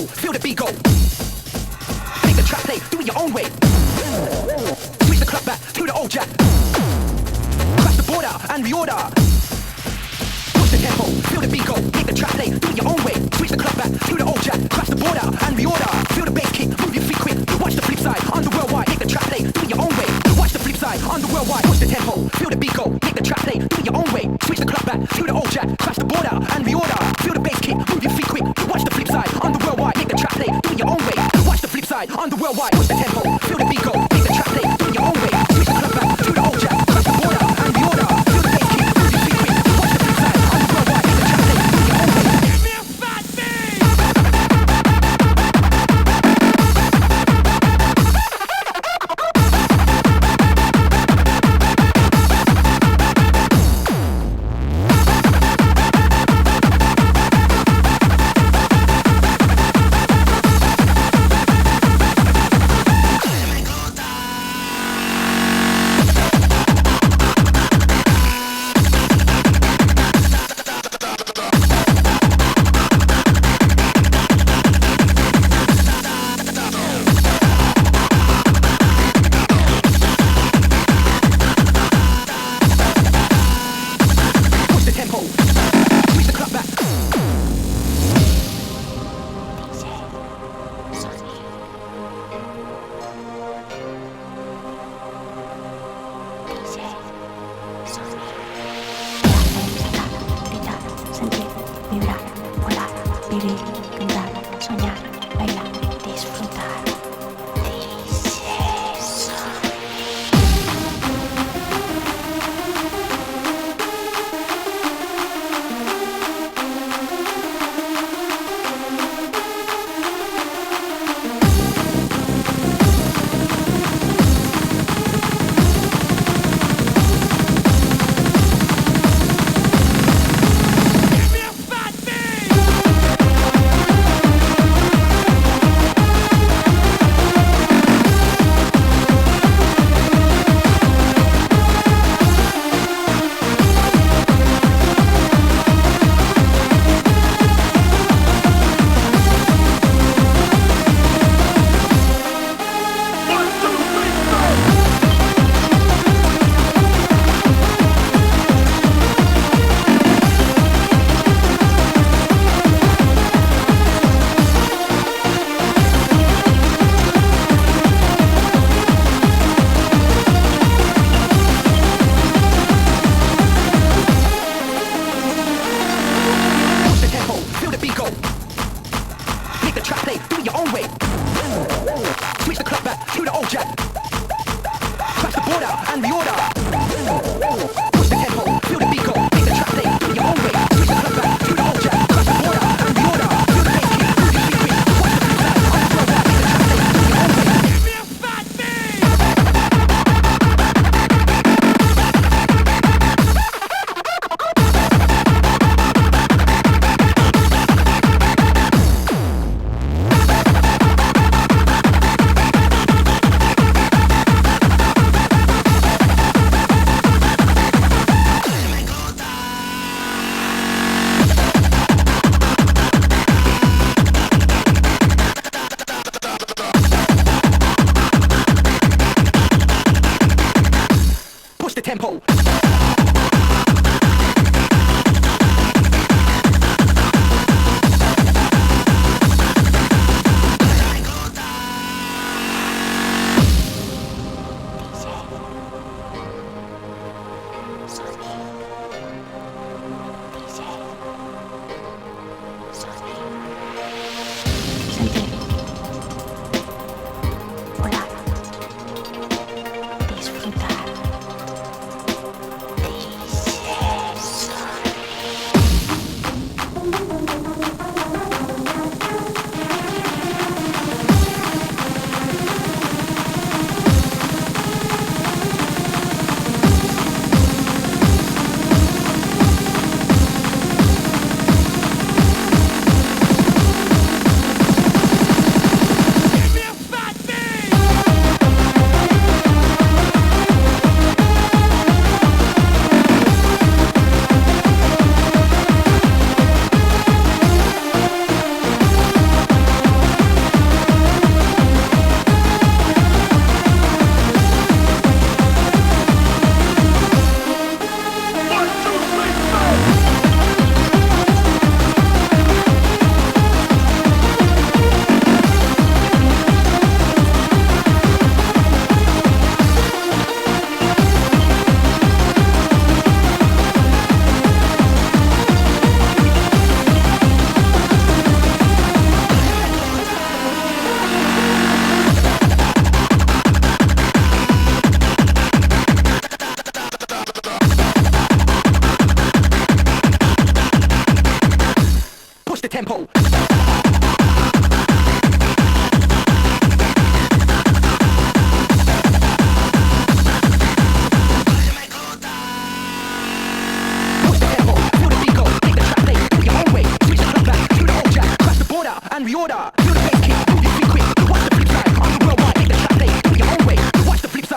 tempo, feel the beat go. Make the track play, do it your own way. Switch the club back to the old jack. Crash the border and reorder. Push the tempo, feel the beat go. Make the track play, do it your own way. Switch the club back to the old jack. Crash the border and reorder. Feel the bass kick, move your feet quick. Watch the flip side, on the worldwide. Make the track play, do it your own way. Watch the flip side, on the worldwide. Push the tempo, feel the beat go. Make the track play, do it your own way. Switch the club back to the old jack. Crash the border and reorder. Feel the bass kick, move your feet quick. Watch the flip side, on the worldwide. Make the track play, do it your own way. Watch the flip side, on the worldwide. Push the tempo, feel the beat go. Make the track play, do it your own way. Switch the club back to the old jack. Crash the border and reorder. Feel the bass kick, move your feet quick. Watch the flip side, on the worldwide. Make the track play, do it your own way. Give me a fat beat!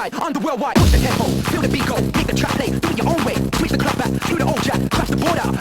side, underworld wide. Push the tempo, feel the beat go, make the track play, do it your own way. Switch the club back, do the old jack, crash the border,